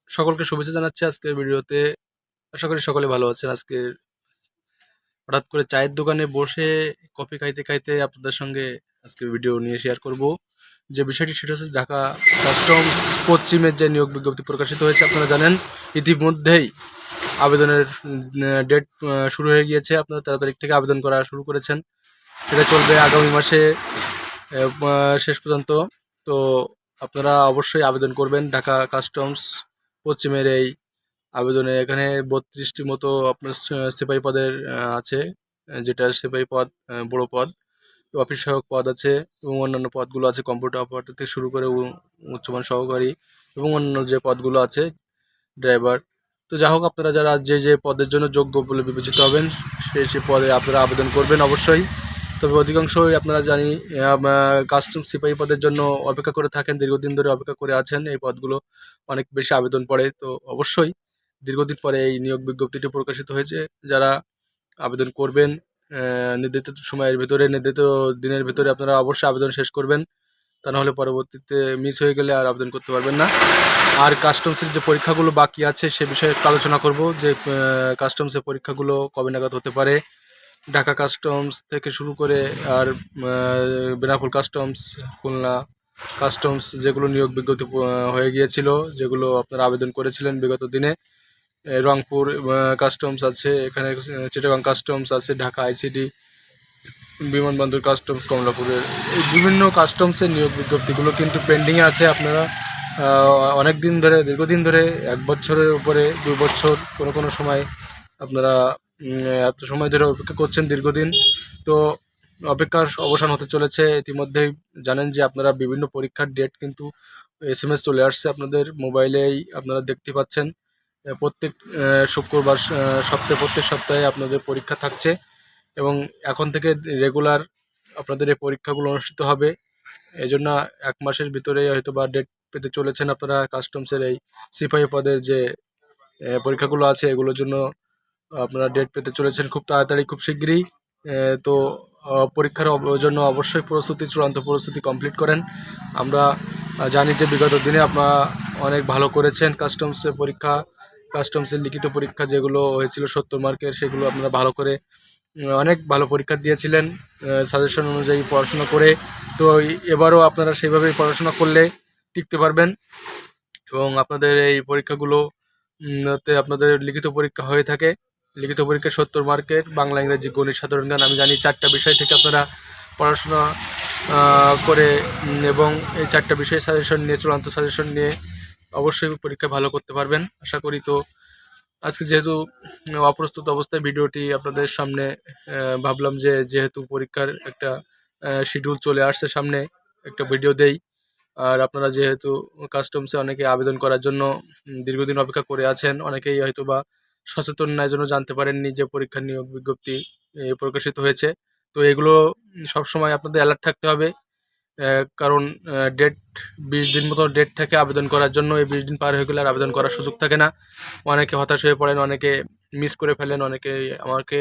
সকলকে শুভেচ্ছা জানাচ্ছি আজকের ভিডিওতে। আশা করি সকলে ভালো আছেন। আজকে হঠাৎ করে চায়ের দোকানে বসে কফি খাইতে খাইতে আপনাদের সঙ্গে আজকের ভিডিও নিয়ে শেয়ার করব। যে বিষয়টি সেটা হচ্ছে ঢাকা কাস্টমস পশ্চিমের যে নিয়োগ বিজ্ঞপ্তি প্রকাশিত হয়েছে, আপনারা জানেন ইতিমধ্যেই আবেদনের ডেট শুরু হয়ে গিয়েছে। আপনারা 13 তারিখ থেকে আবেদন করা শুরু করেছেন। সেটা চলবে আগামী মাসে শেষ পর্যন্ত। তো আপনারা অবশ্যই আবেদন করবেন ঢাকা কাস্টমস পশ্চিমের এই আবেদনে। এখানে 32টি মতো আপনার সিপাহী পদের আছে, যেটা সিপাহী পদ বড় পদ, অফিস সহায়ক পদ আছে এবং অন্যান্য পদগুলো আছে কম্পিউটার অপারেটর থেকে শুরু করে উচ্চমান সহকারী এবং অন্যান্য যে পদগুলো আছে ড্রাইভার। তো যাই হোক, আপনারা যারা যে পদের জন্য যোগ্য বলে বিবেচিত হবেন সেই পদে আপনারা আবেদন করবেন অবশ্যই। তবে অধিকাংশই আপনারা জানি কাস্টম সিপাহী পদের জন্য অপেক্ষা করে থাকেন, দীর্ঘদিন ধরে অপেক্ষা করে আছেন। এই পদগুলো অনেক বেশি আবেদন পড়ে, তো অবশ্যই দীর্ঘদিন পরে এই নিয়োগ বিজ্ঞপ্তিটি প্রকাশিত হয়েছে। যারা আবেদন করবেন নির্ধারিত সময়ের ভিতরে, নির্ধারিত দিনের ভিতরে আপনারা অবশ্যই আবেদন শেষ করবেন, তা নাহলে পরবর্তীতে মিস হয়ে গেলে আর আবেদন করতে পারবেন না। আর কাস্টমসের যে পরীক্ষাগুলো বাকি আছে সে বিষয়ে একটু আলোচনা করব, যে কাস্টমসের পরীক্ষাগুলো কবে নাগাদ হতে পারে। ঢাকা কাস্টমস থেকে শুরু করে আর বেনাপোল কাস্টমস, খুলনা কাস্টমস, যেগুলো নিয়োগ বিজ্ঞপ্তি হয়ে গিয়েছিল, যেগুলো আপনারা আবেদন করেছিলেন বিগত দিনে, রংপুর কাস্টমস আছে, এখানে চিটাগাং কাস্টমস আছে, ঢাকা আইসিডি, বিমানবন্দর কাস্টমস কমলাপুরের, এই বিভিন্ন কাস্টমসের নিয়োগ বিজ্ঞপ্তিগুলো কিন্তু পেন্ডিংয়ে আছে। আপনারা অনেক দিন ধরে, দীর্ঘদিন ধরে, 1 বছরের উপরে, 2 বছর, কোনো সময় আপনারা এত সময় ধরে অপেক্ষা করছেন দীর্ঘদিন। তো অপেক্ষার অবসান হতে চলেছে। ইতিমধ্যেই জানেন যে আপনারা বিভিন্ন পরীক্ষার ডেট কিন্তু SMS চলে আসছে আপনাদের মোবাইলেই, আপনারা দেখতে পাচ্ছেন। প্রত্যেক শুক্রবার প্রত্যেক সপ্তাহে আপনাদের পরীক্ষা থাকছে এবং এখন থেকে রেগুলার আপনাদের এই পরীক্ষাগুলো অনুষ্ঠিত হবে। এই জন্য 1 মাসের ভিতরেই হয়তো বা ডেট পেতে চলেছেন আপনারা কাস্টমসের এই সিপাহী পদের যে পরীক্ষাগুলো আছে, এগুলোর জন্য আপনারা ডেট পেতে চলেছেন খুব তাড়াতাড়ি, খুব শীঘ্রই। তো পরীক্ষার জন্য অবশ্যই চূড়ান্ত প্রস্তুতি কমপ্লিট করেন। আমরা জানি যে বিগত দিনে আপনারা অনেক ভালো করেছেন কাস্টমসের পরীক্ষা, কাস্টমসের লিখিত পরীক্ষা যেগুলো হয়েছিল 70 মার্কের, সেগুলো আপনারা ভালো করে অনেক ভালো পরীক্ষা দিয়েছিলেন সাজেশন অনুযায়ী পড়াশোনা করে। তো এবারও আপনারা সেইভাবেই পড়াশোনা করলে টিকতে পারবেন এবং আপনাদের এই পরীক্ষাগুলো তে আপনাদের লিখিত পরীক্ষা হয়ে থাকে। লিখিত পরীক্ষা 70 মার্কের, বাংলা, ইংরেজি, গণিত, সাধারণ জ্ঞান। আমি জানি 4টা বিষয় থেকে আপনারা পড়াশোনা করে এবং এই 4টা বিষয়ে সাজেশন নিয়ে, চূড়ান্ত সাজেশন নিয়ে অবশ্যই পরীক্ষা ভালো করতে পারবেন আশা করি। তো আজকে যেহেতু অপ্রস্তুত অবস্থায় ভিডিওটি আপনাদের সামনে ভাবলাম যে যেহেতু পরীক্ষার একটা শিডিউল চলে আসছে সামনে, একটা ভিডিও দেই। আর আপনারা যেহেতু কাস্টমসে অনেকে আবেদন করার জন্য দীর্ঘদিন অপেক্ষা করে আছেন, অনেকেই হয়তো বা সচেতন না, জন্য জানতে পারেননি যে পরীক্ষার নিয়োগ বিজ্ঞপ্তি প্রকাশিত হয়েছে। তো এগুলো সবসময় আপনাদের অ্যালার্ট থাকতে হবে, কারণ ডেট 20 দিন মতো ডেট থাকে আবেদন করার জন্য। এই 20 দিন পার হয়ে গেলে আর আবেদন করার সুযোগ থাকে না। অনেকে হতাশ হয়ে পড়েন, অনেকে মিস করে ফেলেন, অনেকে আমাকে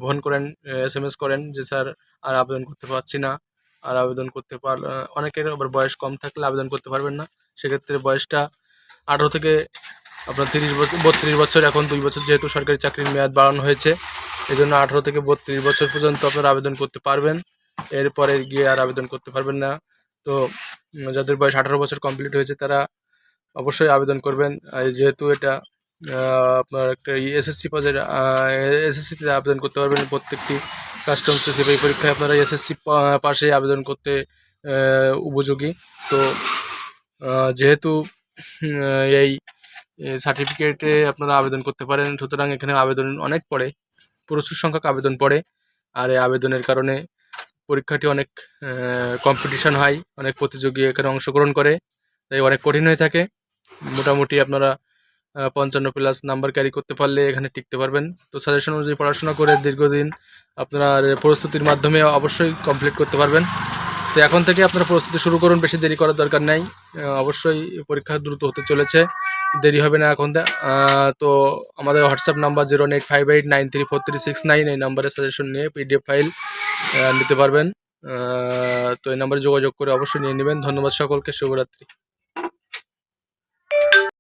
ফোন করেন, SMS করেন যে স্যার আর আবেদন করতে পারছি না, আর আবেদন করতে অনেকের আবার বয়স কম থাকলে আবেদন করতে পারবেন না। সেক্ষেত্রে বয়সটা 18 থেকে আপনার 30 বছর, 32 বছর, এখন 2 বছর যেহেতু সরকারি চাকরির মেয়াদ বাড়ানো হয়েছে, এই জন্য 18 থেকে 32 বছর পর্যন্ত আপনারা আবেদন করতে পারবেন। এরপরে গিয়ে আর আবেদন করতে পারবেন না। তো যাদের বয়স 18 বছর কমপ্লিট হয়েছে তারা অবশ্যই আবেদন করবেন। যেহেতু এটা আপনার একটা SSC পদের, SSCতে আবেদন করতে পারবেন। প্রত্যেকটি কাস্টমস সিপাহী পরীক্ষায় আপনারা SSC পাশে আবেদন করতে উপযোগী। তো যেহেতু এই সার্টিফিকেটে আপনারা আবেদন করতে পারেন, সুতরাং এখানে আবেদন অনেক পড়ে, প্রচুর সংখ্যক আবেদন পড়ে। আর এই আবেদনের কারণে পরীক্ষাটি অনেক কম্পিটিশন হয়, অনেক প্রতিযোগী এখানে অংশগ্রহণ করে, তাই অনেক কঠিন হয়ে থাকে। মোটামুটি আপনারা 55+ নাম্বার ক্যারি করতে পারলে এখানে টিকতে পারবেন। তো সাজেশন অনুযায়ী পড়াশোনা করে দীর্ঘদিন আপনারা প্রস্তুতির মাধ্যমে অবশ্যই কমপ্লিট করতে পারবেন। তো এখন থেকে আপনারা প্রস্তুতি শুরু করুন, বেশি দেরি করার দরকার নেই। অবশ্যই পরীক্ষা দ্রুত হতে চলেছে, দেরি হবে না এখন। তো আমাদের হোয়াটসঅ্যাপ নাম্বার 09858934369, এই নাম্বারে সাজেশন নিয়ে PDF ফাইল নিতে পারবেন। তো এই নাম্বারে যোগাযোগ করে অবশ্যই নিয়ে নেবেন। ধন্যবাদ সকলকে, শুভরাত্রি।